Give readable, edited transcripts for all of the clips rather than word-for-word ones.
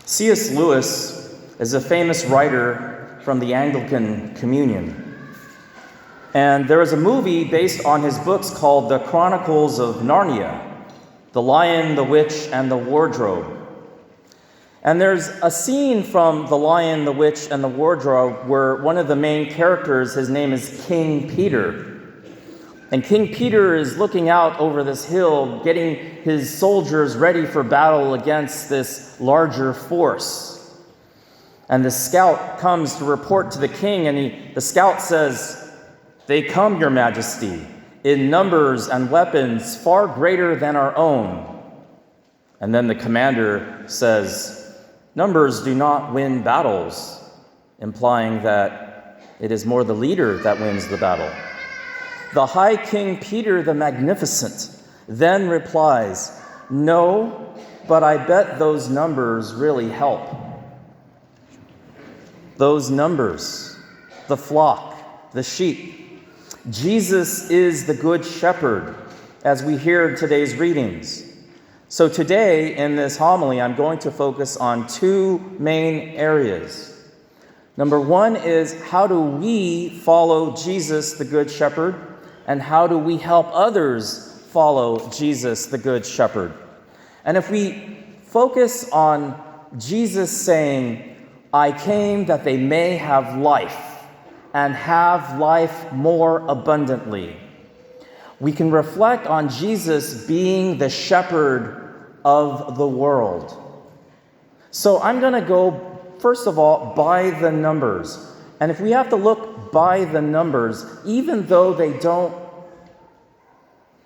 C.S. Lewis is a famous writer from the Anglican Communion. And there is a movie based on his books called The Chronicles of Narnia, The Lion, the Witch, and the Wardrobe. And there's a scene from The Lion, the Witch, and the Wardrobe where one of the main characters, his name is King Peter. And King Peter is looking out over this hill, getting his soldiers ready for battle against this larger force. And the scout comes to report to the king, and the scout says, "They come, your majesty, in numbers and weapons far greater than our own." And then the commander says, "Numbers do not win battles," implying that it is more the leader that wins the battle. The High King Peter the Magnificent then replies, "No, but I bet those numbers really help." Those numbers, the flock, the sheep. Jesus is the Good Shepherd, as we hear in today's readings. So today, in this homily, I'm going to focus on two main areas. Number one is, how do we follow Jesus, the Good Shepherd? And how do we help others follow Jesus, the Good Shepherd? And if we focus on Jesus saying, "I came that they may have life, and have life more abundantly," we can reflect on Jesus being the shepherd of the world. So I'm going to go, first of all, by the numbers. And if we have to look by the numbers, even though they don't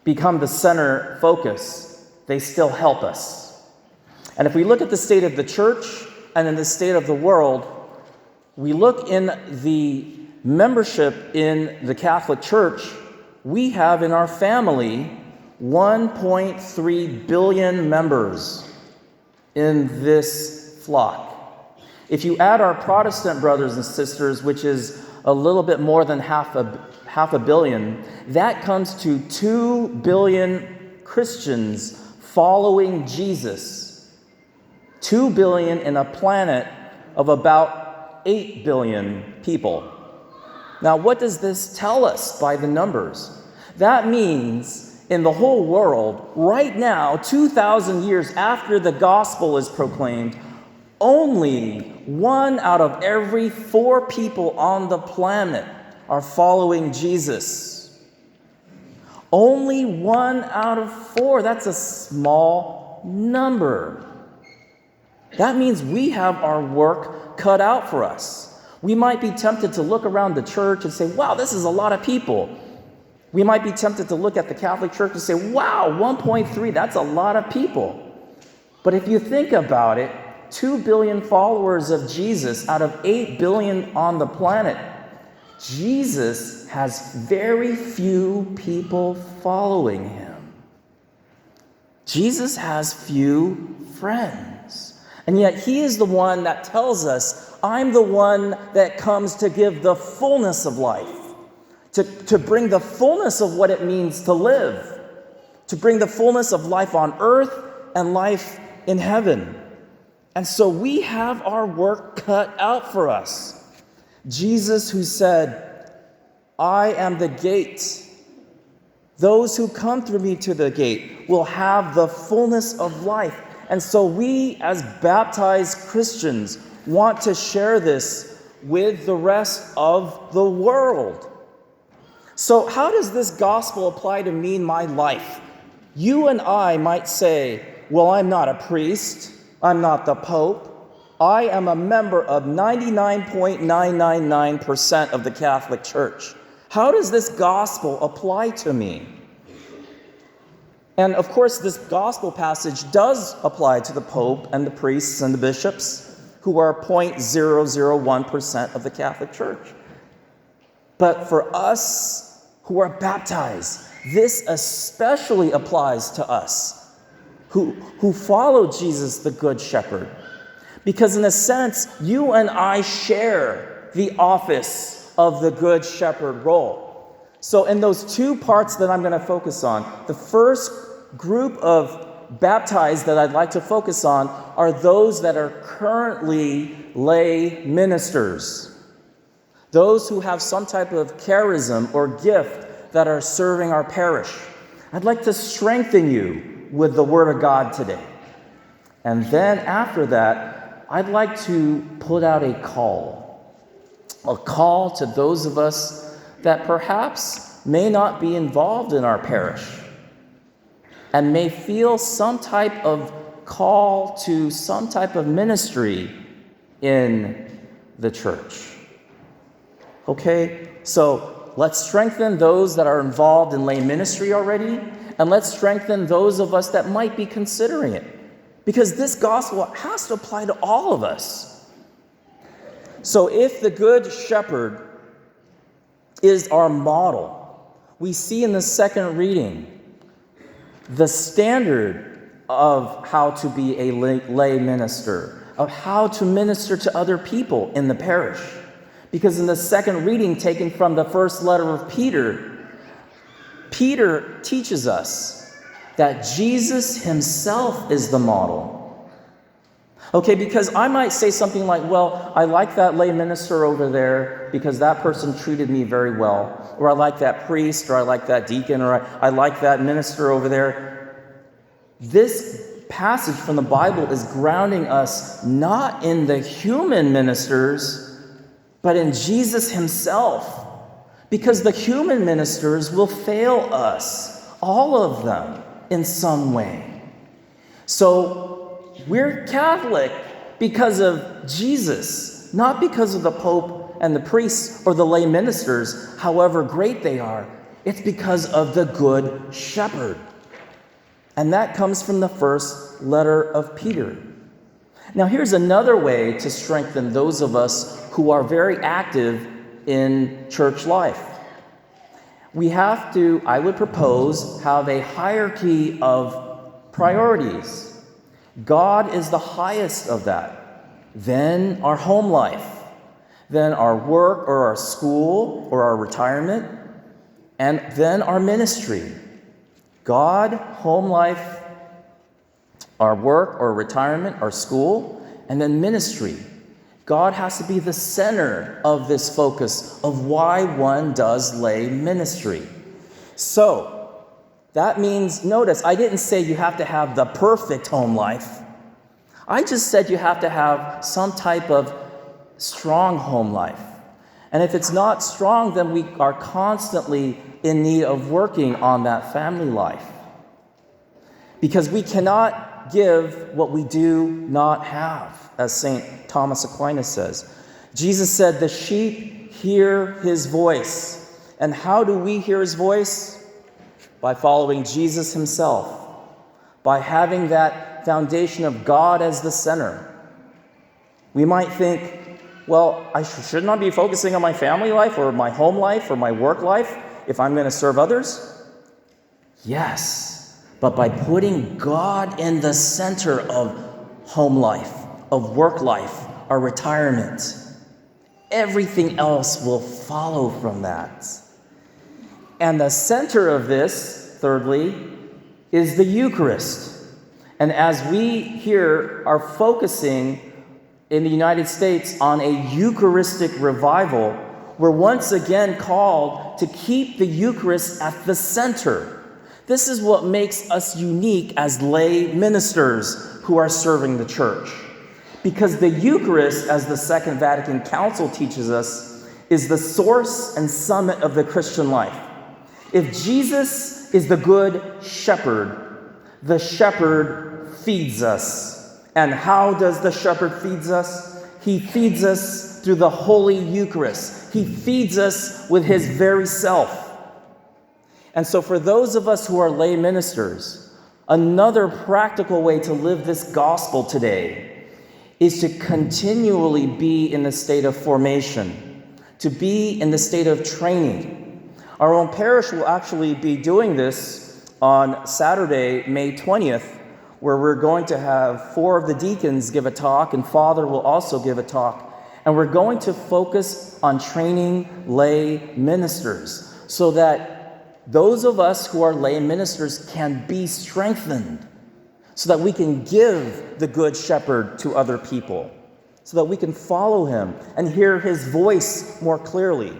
become the center focus, they still help us. And if we look at the state of the church and in the state of the world, we look in the membership in the Catholic Church, we have in our family 1.3 billion members in this flock. If you add our Protestant brothers and sisters, which is a little bit more than half a billion, that comes to 2 billion Christians following Jesus. 2 billion in a planet of about 8 billion people. Now, what does this tell us by the numbers? That means in the whole world, right now, 2,000 years after the gospel is proclaimed, only 1 out of every 4 people on the planet are following Jesus. Only 1 out of 4. That's a small number. That means we have our work cut out for us. We might be tempted to look around the church and say, "Wow, this is a lot of people." We might be tempted to look at the Catholic Church and say, "Wow, 1.3, that's a lot of people." But if you think about it, 2 billion followers of Jesus out of 8 billion on the planet, Jesus has very few people following him. Jesus has few friends. And yet he is the one that tells us, "I'm the one that comes to give the fullness of life." To bring the fullness of what it means to live, to bring the fullness of life on earth and life in heaven. And so we have our work cut out for us. Jesus, who said, "I am the gate. Those who come through me to the gate will have the fullness of life." And so we, as baptized Christians, want to share this with the rest of the world. So how does this gospel apply to me in my life? You and I might say, "Well, I'm not a priest. I'm not the Pope. I am a member of 99.999% of the Catholic Church." How does this gospel apply to me? And of course, this gospel passage does apply to the Pope and the priests and the bishops, who are 0.001% of the Catholic Church. But for us who are baptized, this especially applies to us who follow Jesus, the Good Shepherd. Because in a sense, you and I share the office of the Good Shepherd role. So in those two parts that I'm going to focus on, the first group of baptized that I'd like to focus on are those that are currently lay ministers. Those who have some type of charism or gift that are serving our parish. I'd like to strengthen you with the Word of God today. And then after that, I'd like to put out a call to those of us that perhaps may not be involved in our parish and may feel some type of call to some type of ministry in the church. Okay, so let's strengthen those that are involved in lay ministry already, and let's strengthen those of us that might be considering it, because this gospel has to apply to all of us. So if the Good Shepherd is our model, we see in the second reading the standard of how to be a lay minister, of how to minister to other people in the parish. Because in the second reading, taken from the first letter of Peter, Peter teaches us that Jesus himself is the model. Okay, because I might say something like, well, I like that lay minister over there because that person treated me very well. Or I like that priest, or I like that deacon, or I like that minister over there. This passage from the Bible is grounding us not in the human ministers, but in Jesus himself. Because the human ministers will fail us, all of them, in some way. So we're Catholic because of Jesus, not because of the Pope and the priests or the lay ministers, however great they are. It's because of the Good Shepherd. And that comes from the first letter of Peter. Now, here's another way to strengthen those of us who are very active in church life. We have to, I would propose, have a hierarchy of priorities. God is the highest of that. Then our home life. Then our work or our school or our retirement. And then our ministry. God, home life, our work or retirement, our school, and then ministry. God has to be the center of this focus of why one does lay ministry. So, that means, notice, I didn't say you have to have the perfect home life. I just said you have to have some type of strong home life. And if it's not strong, then we are constantly in need of working on that family life. Because we cannot give what we do not have, as St. Thomas Aquinas says. Jesus said, the sheep hear his voice. And how do we hear his voice? By following Jesus himself. By having that foundation of God as the center. We might think, well, I should not be focusing on my family life or my home life or my work life if I'm going to serve others. Yes, but by putting God in the center of home life, of work life, our retirement, everything else will follow from that. And the center of this, thirdly, is the Eucharist. And as we here are focusing in the United States on a Eucharistic revival, we're once again called to keep the Eucharist at the center. This is what makes us unique as lay ministers who are serving the church. Because the Eucharist, as the Second Vatican Council teaches us, is the source and summit of the Christian life. If Jesus is the Good Shepherd, the shepherd feeds us. And how does the shepherd feed us? He feeds us through the Holy Eucharist. He feeds us with his very self. And so for those of us who are lay ministers, another practical way to live this gospel today is to continually be in the state of formation, to be in the state of training. Our own parish will actually be doing this on Saturday, May 20th, where we're going to have 4 of the deacons give a talk, and Father will also give a talk. And we're going to focus on training lay ministers so that those of us who are lay ministers can be strengthened. so that we can give the Good Shepherd to other people, so that we can follow him and hear his voice more clearly.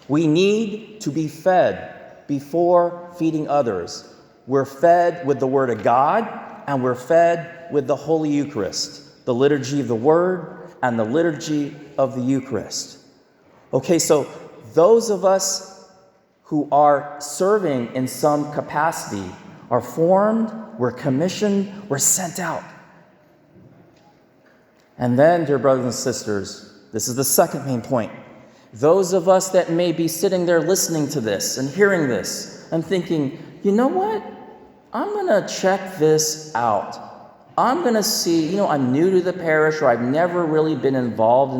We need to be fed before feeding others. We're fed with the Word of God, and we're fed with the Holy Eucharist, the liturgy of the Word and the liturgy of the Eucharist. Okay, so those of us who are serving in some capacity are formed, we're commissioned, we're sent out. And then, dear brothers and sisters, this is the second main point. Those of us that may be sitting there listening to this and hearing this and thinking, you know what? I'm going to check this out. I'm going to see, I'm new to the parish, or I've never really been involved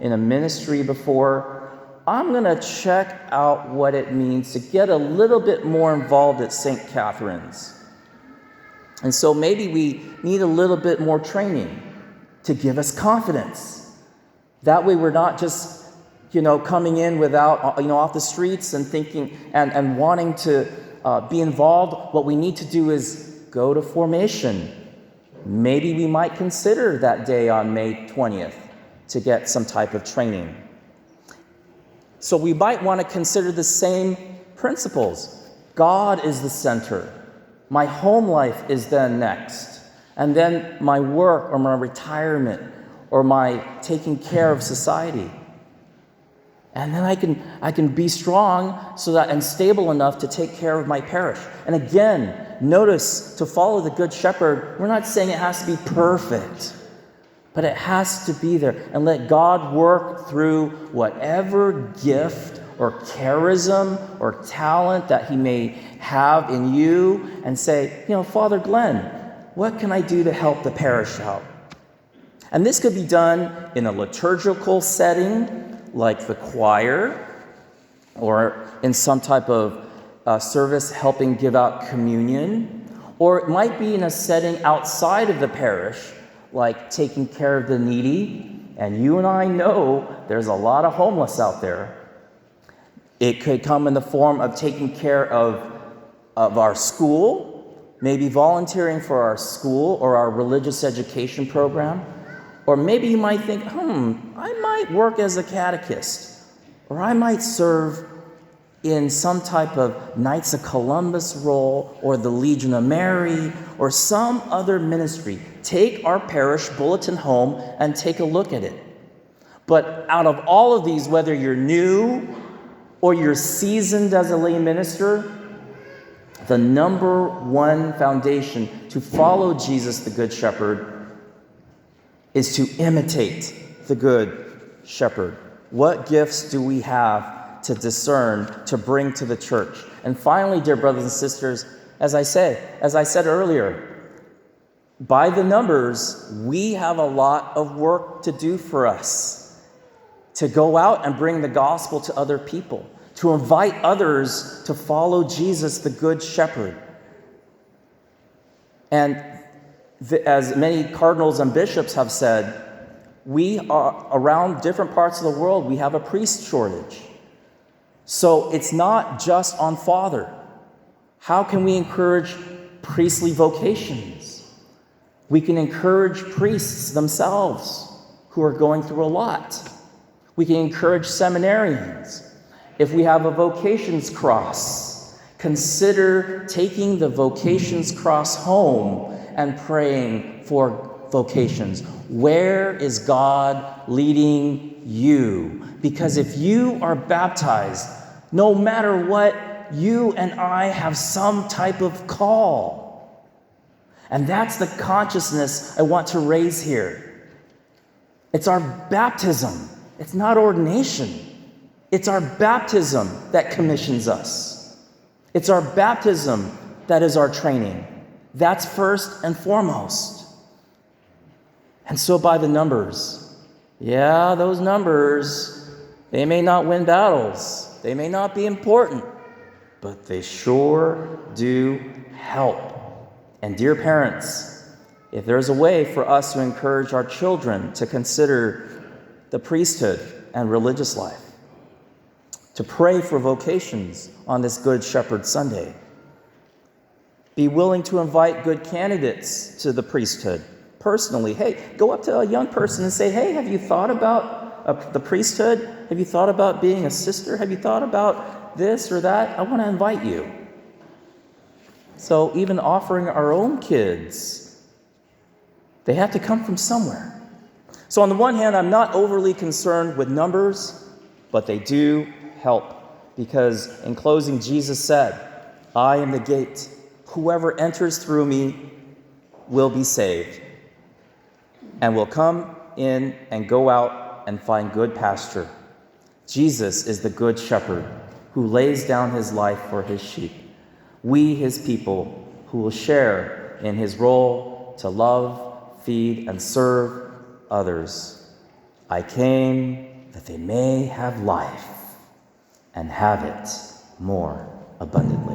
in a ministry before. I'm going to check out what it means to get a little bit more involved at St. Catherine's. And so maybe we need a little bit more training to give us confidence. That way we're not just coming in without, off the streets and thinking and wanting to be involved. What we need to do is go to formation. Maybe we might consider that day on May 20th to get some type of training. So we might want to consider the same principles. God is the center. My home life is then next. And then my work or my retirement or my taking care of society. And then I can be strong and stable enough to take care of my parish. And again, notice, to follow the Good Shepherd, we're not saying it has to be perfect, but it has to be there. And let God work through whatever gift or charism or talent that he may have in you, and say, Father Glenn, what can I do to help the parish out? And this could be done in a liturgical setting, like the choir, or in some type of service helping give out communion, or it might be in a setting outside of the parish, like taking care of the needy. And you and I know there's a lot of homeless out there. It could come in the form of taking care of our school, maybe volunteering for our school or our religious education program. Or maybe you might think, I might work as a catechist, or I might serve in some type of Knights of Columbus role, or the Legion of Mary, or some other ministry. Take our parish bulletin home and take a look at it. But out of all of these, whether you're new or you're seasoned as a lay minister, the number one foundation to follow Jesus, the Good Shepherd, is to imitate the Good Shepherd. What gifts do we have to discern, to bring to the church? And finally, dear brothers and sisters, as I said earlier, by the numbers, we have a lot of work to do for us, to go out and bring the gospel to other people, to invite others to follow Jesus, the Good Shepherd. And as many cardinals and bishops have said, we are around different parts of the world, we have a priest shortage. So it's not just on Father. How can we encourage priestly vocations? We can encourage priests themselves who are going through a lot. We can encourage seminarians. If we have a vocations cross, consider taking the vocations cross home and praying for vocations. Where is God leading you? Because if you are baptized, no matter what, you and I have some type of call. And that's the consciousness I want to raise here. It's our baptism. It's not ordination. It's our baptism that commissions us. It's our baptism that is our training. That's first and foremost. And so by the numbers, those numbers, they may not win battles. They may not be important, but they sure do help. And dear parents, if there's a way for us to encourage our children to consider the priesthood and religious life, to pray for vocations on this Good Shepherd Sunday, Be willing to invite good candidates to the priesthood personally. Hey, go up to a young person and say, hey, have you thought about the priesthood? Have you thought about being a sister? Have you thought about this or that? I want to invite you. So even offering our own kids, they have to come from somewhere. So on the one hand, I'm not overly concerned with numbers, but they do help. Because in closing, Jesus said, I am the gate. Whoever enters through me will be saved and will come in and go out and find good pasture. Jesus is the good shepherd who lays down his life for his sheep. We, his people, who will share in his role to love, feed, and serve others. I came that they may have life and have it more abundantly.